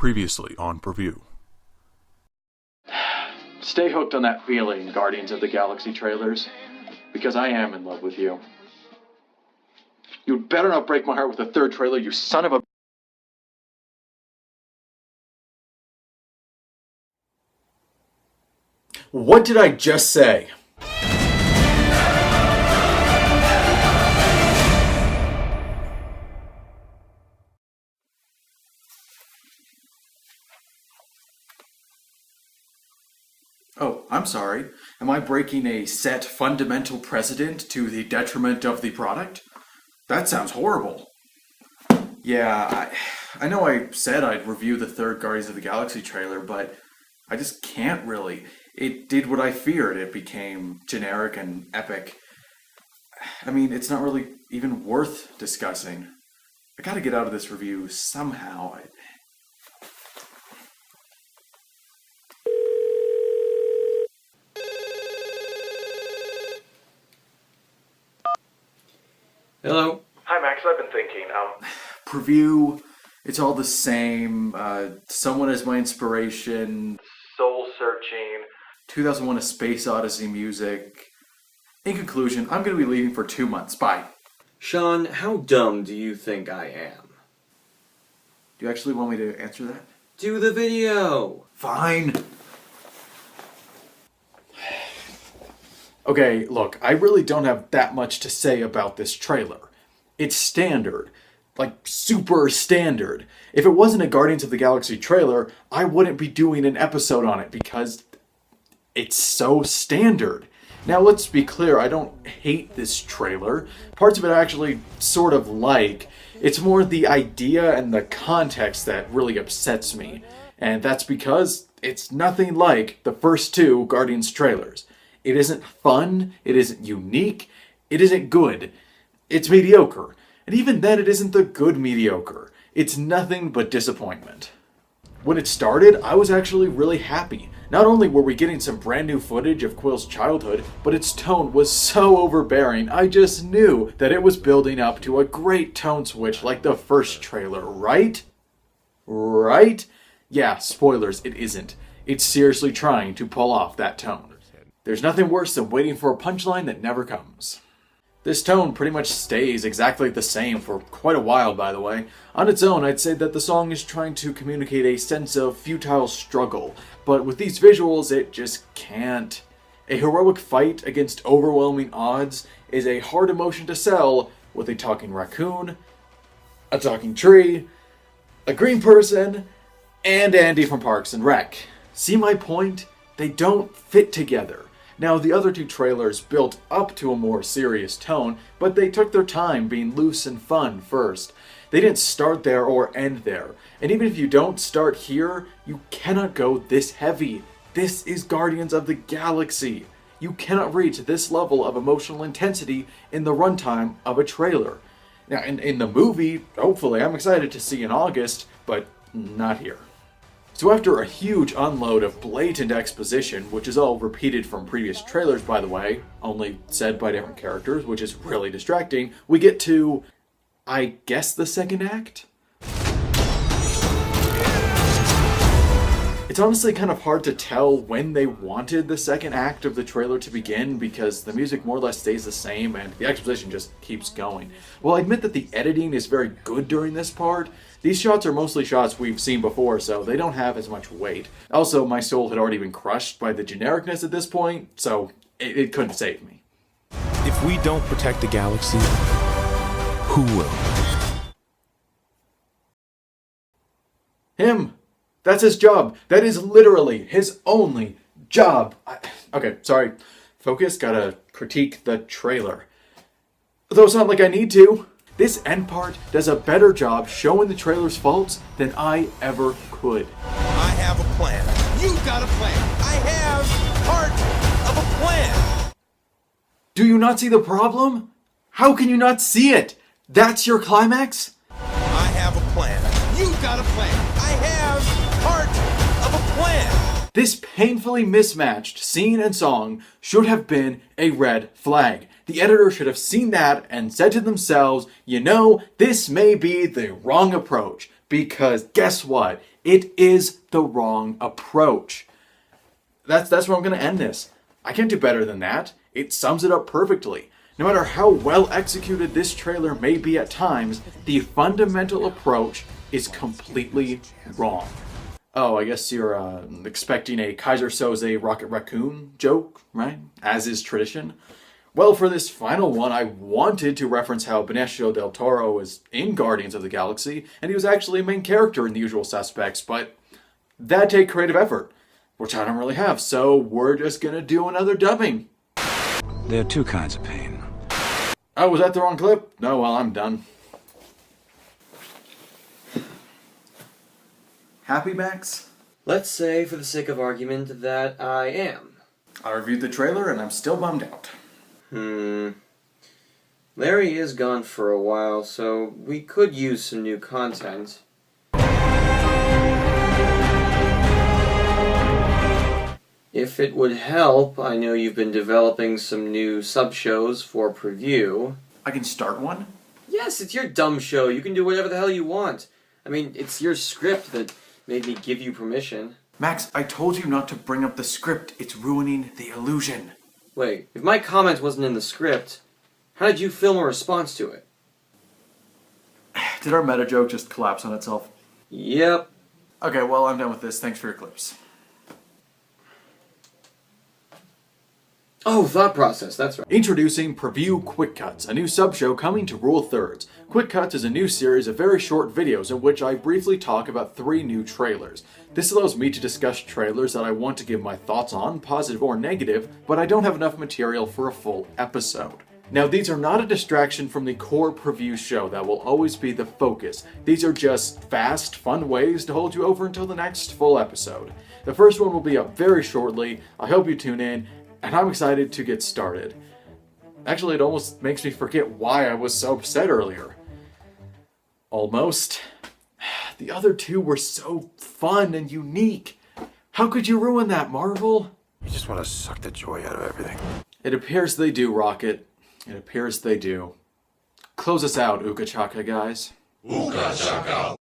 Previously on Preview. Stay hooked on that feeling, Guardians of the Galaxy trailers, because I am in love with you. You'd better not break my heart with a third trailer, you son of a... What did I just say? Oh, I'm sorry. Am I breaking a set fundamental precedent to the detriment of the product? That sounds horrible. Yeah, I know I said I'd review the third Guardians of the Galaxy trailer, but I just can't really. It did what I feared. It became generic and epic. I mean, it's not really even worth discussing. I gotta get out of this review somehow. Hello? Hi, Max. I've been thinking, Preview, it's all the same. Someone is my inspiration. soul-searching. 2001 A Space Odyssey music. In conclusion, I'm going to be leaving for 2 months. Bye. Sean, how dumb do you think I am? Do you actually want me to answer that? Do the video! Fine. Okay, look, I really don't have that much to say about this trailer. It's standard. Like, super standard. If it wasn't a Guardians of the Galaxy trailer, I wouldn't be doing an episode on it because it's so standard. Now, let's be clear, I don't hate this trailer. Parts of it I actually sort of like. It's more the idea and the context that really upsets me. And that's because it's nothing like the first two Guardians trailers. It isn't fun, it isn't unique, it isn't good. It's mediocre. And even then, it isn't the good mediocre. It's nothing but disappointment. When it started, I was actually really happy. Not only were we getting some brand new footage of Quill's childhood, but its tone was so overbearing, I just knew that it was building up to a great tone switch like the first trailer, right? Right? Yeah, spoilers, it isn't. It's seriously trying to pull off that tone. There's nothing worse than waiting for a punchline that never comes. This tone pretty much stays exactly the same for quite a while, by the way. On its own, I'd say that the song is trying to communicate a sense of futile struggle, but with these visuals, it just can't. A heroic fight against overwhelming odds is a hard emotion to sell with a talking raccoon, a talking tree, a green person, and Andy from Parks and Rec. See my point? They don't fit together. Now, the other two trailers built up to a more serious tone, but they took their time being loose and fun first. They didn't start there or end there. And even if you don't start here, you cannot go this heavy. This is Guardians of the Galaxy. You cannot reach this level of emotional intensity in the runtime of a trailer. Now, in the movie, hopefully, I'm excited to see in August, but not here. So after a huge unload of blatant exposition, which is all repeated from previous trailers, by the way, only said by different characters, which is really distracting, we get to, I guess, the second act? It's honestly kind of hard to tell when they wanted the second act of the trailer to begin because the music more or less stays the same and the exposition just keeps going. Well, I admit that the editing is very good during this part. These shots are mostly shots we've seen before, so they don't have as much weight. Also, my soul had already been crushed by the genericness at this point, so it couldn't save me. If we don't protect the galaxy, who will? Him! That's his job. That is literally his only job. Okay, sorry. Focus, gotta critique the trailer. Though it's not like I need to. This end part does a better job showing the trailer's faults than I ever could. I have a plan. You've got a plan. I have part of a plan. Do you not see the problem? How can you not see it? That's your climax? I have a plan. You've got a plan. I have part of a plan. This painfully mismatched scene and song should have been a red flag. The editor should have seen that and said to themselves, you know, this may be the wrong approach. Because guess what? It is the wrong approach. That's where I'm going to end this. I can't do better than that. It sums it up perfectly. No matter how well executed this trailer may be at times, the fundamental approach is completely wrong. Oh, I guess you're expecting a Kaiser Soze Rocket Raccoon joke, right? As is tradition. Well, for this final one, I wanted to reference how Benicio del Toro was in Guardians of the Galaxy, and he was actually a main character in The Usual Suspects, but that'd take creative effort, which I don't really have, so we're just gonna do another dubbing. There are two kinds of pain. Oh, was that the wrong clip? No, well, I'm done. Happy, Max? Let's say, for the sake of argument, that I am. I reviewed the trailer and I'm still bummed out. Larry is gone for a while, so we could use some new content. If it would help, I know you've been developing some new sub-shows for preview. I can start one? Yes, it's your dumb show. You can do whatever the hell you want. I mean, it's your script that made me give you permission. Max, I told you not to bring up the script. It's ruining the illusion. Wait, if my comment wasn't in the script, how did you film a response to it? Did our meta joke just collapse on itself? Yep. Okay, well, I'm done with this. Thanks for your clips. Oh, thought process, that's right. Introducing Preview Quick Cuts, a new sub-show coming to Rule Thirds. Quick Cuts is a new series of very short videos in which I briefly talk about 3 new trailers. This allows me to discuss trailers that I want to give my thoughts on, positive or negative, but I don't have enough material for a full episode. Now, these are not a distraction from the core preview show that will always be the focus. These are just fast, fun ways to hold you over until the next full episode. The first one will be up very shortly. I hope you tune in. And I'm excited to get started. Actually, it almost makes me forget why I was so upset earlier. Almost. The other 2 were so fun and unique. How could you ruin that, Marvel? You just want to suck the joy out of everything. It appears they do, Rocket. It appears they do. Close us out, Uka Chaka, guys. Uka Chaka!